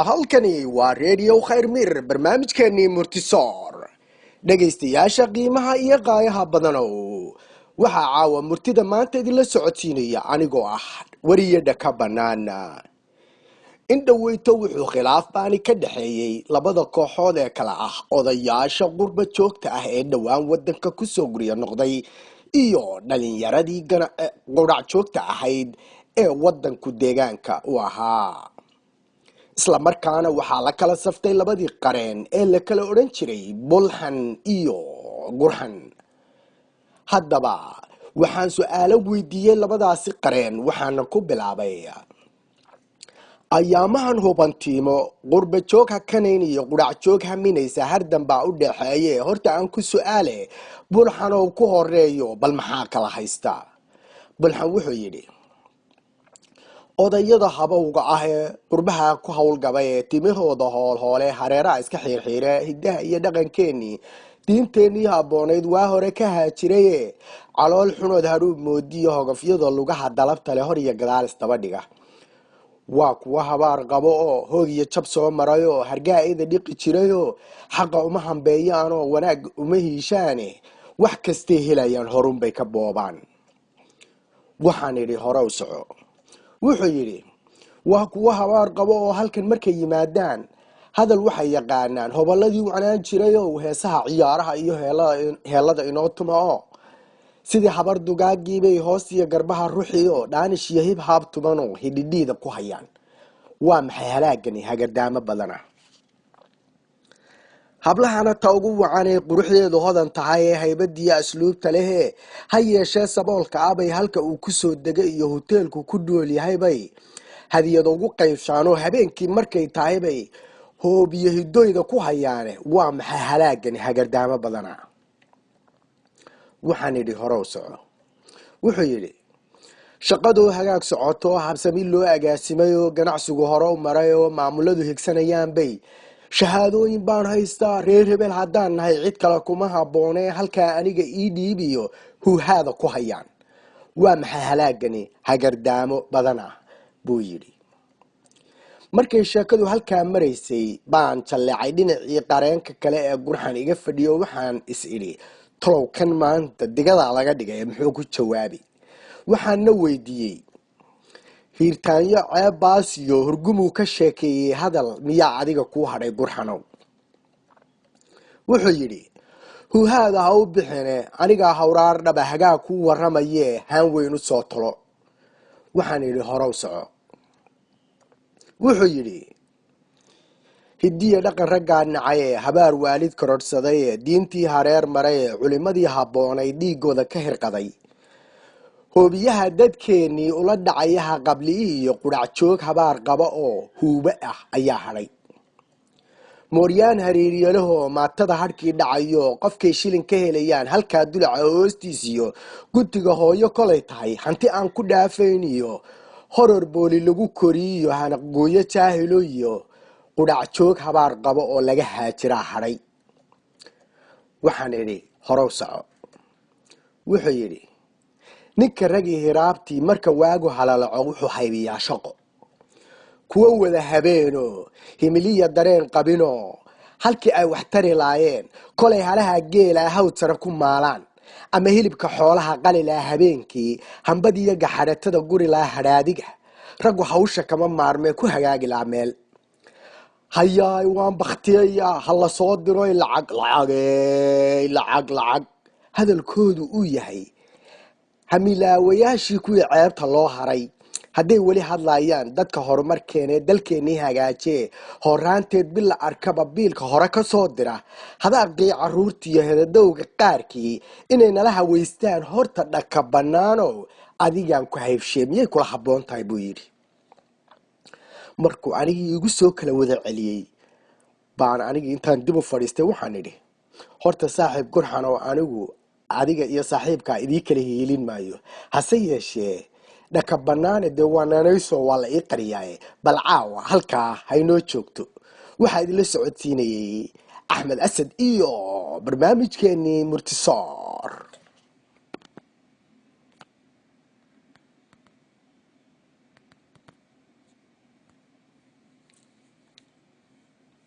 halkani waa radio khayrmir barnaamijkeennii murtisoor dhegaystayaasha qiimaha iyo qaayaha badanow waxaa caawa murtida maanta idinla socodsiinaya anigoo ah wariye dhaka banaana in dhaweyto wuxuu khilaaf baani ka dhaxeeyey labada kooxood ee kala ah odayaasha qurba joogta ah ee dhowaan wadanka kusoo gurya noqday iyo dhalinyaradii qurac joogta ahayd ee wadanku deegaanka u ahaa isla markaana waxaa la kala saftay labadii qareen ee la kala odhan jiray bulxan iyo gurxan haddaba waxaan su-aalo weydiiyey labadaasi qareen waxaana ku bilaabay ayaamahan hubantiimo qurba joog hakanayn iyo qurac joog haminaysa hardan baa u dhaxeeye horta aan ku su-aale bulxan oo ku horeeyo bal maxaa kala haysta bulxan wuxuu yidhi odayada habowga ah ee qurbaha ku howlgabay ee timahooda hoolhoole hareeraha iska xiirxiire hidaha iyo dhaqankeenii diinteenii habboonayd waa hore ka haajiraye calool xunood haruub moodiyo hogafyada lugaha dalabta leh hor iyo gadaal isdaba dhiga waa kuwa habaar qabo oo hoog iyo jab soo maray oo hargaa-ida dhiqi jirayoo xaqa uma hambeeyaan oo wanaag uma hiishaane wax kastay helayaan horunbay ka boobaan waxaan idhi hore u soco wuxuu yidhi waa kuwa habaar qabo oo halkan markay yimaadaan hadal waxay yaqaanaan hobolladii wacnaan jiray oo heesaha ciyaaraha iyo heelada inoo tuma oo sidii habar dugaagiibay hoos iyo garbaha ruxi oo dhaanish iyo hib haab tumanoo hidhidhiida ku hayaan waa maxay halaagani hagardaamo badana hablahana ta ugu wacanee quruxdeedu hodan tahay ee haybadiiyo asluubta lehee ha yeeshee saboolka abay halka uu kusoo degay iyo hoteelku ku dhool yahaybay hadiyad ugu qaybshaanoo habeenkii markay tahaybay hoobiyo hidoyda ku hayaane waa maxay halaagani hagardaamo badana waxaan idhi hore u soco wuxuu yidhi shaqadoo hagaag socoto habsami loo agaasimay oo ganacsigu hore u maray oo maamuladu higsanayaanbay shahaadooyin baan haystaa reer hebel haddaan nahay cid kale kuma habboonee halkaa aniga ii dhiibiyo huuhaada ku hayaan waa maxay halaagani hagardaamo badan ah buu yidhi markay sheekadu halkaa maraysay baan jalleecay dhinacii qareenka kale ee gurxan iga fadhiyo waxaan is idhi talow kan maanta digadaa laga dhigay muxuu ku jawaabi waxaana weydiiyey hiirtaanyo ceebbaasiyo hurgumuu ka sheekeeyey hadal miyaa adiga kuu hadhay gurxanow wuxuu yidhi huuhaada ha u bixine anigaa hawraar dhaba hagaa kuu warramayee haan weyn u soo talo waxaan idhi horow soco wuxuu yidhi hidiya dhaqan raggaa nacayee habaar waalid korodhsadayee diintii hareer marayee culimmadii habboonay dhiigooda ka hirqaday hoobiyaha dadkeennii ula dhacayaha qabli'i iyo qudhac joog habaar qaba oo huubo ah ayaa hadhay mooryaan hariiryalahoo maatada hadhkii dhacayo qofkay shilin ka helayaan halkaa dulaca hoostiisiyo guddiga hooyo kolay tahay hanti aan ku dhaafayn iyo horor booli lagu koriyiyo hanaqgooyo jaahilo iyo qudhac joog habaar qabo oo laga haajiraa hadhay waxaan idhi horow soco wuxuu yidhi ninka ragii hiraabtii marka waagu halalaco wuxuu haybiyaa shaqo kuwo wada habeenoo himiliya dareen qabinoo halkii ay wax tari laayeen kolay halaha geelaa hawd sare ku maalaan ama hilibka xoolaha qalilaa habeenkii hambadiiyo gaxadhatada guri laa hadhaadiga raggu hawsha kama maarmee ku hagaagi laa meel hayaay waan baktiyayaa ha la soo diroy lacag hadalkoodu uu yahay hamilaawayaashii kuwii ceebta loo haray hadday weli hadlayaan dadka horumarkeenee dalkeennii hagaajee horaanteed bil la arkaba biilka hore ka soo dira hadaaqii caruurtiiyo hedadowga qaarkii inay nala haweystaan horta dhaka bannaanow adigaan ku haybshee miyay kula habboon tahay buu yidhi markuu anigii igu soo kala wada celiyey baan anigii intaan dib u fadhiistay waxaan idhi horta saaxiib gurxan oo anigu adiga iyo saaxiibkaa idii kala hiilin maayo hase yeeshee dhaka bannaane dee waa nanayso waa la ii qariyaaye bal caawa halkaa haynoo joogto waxaa idinla socodsiinayey axmed asad iyo barnaamijkeennii murtisoor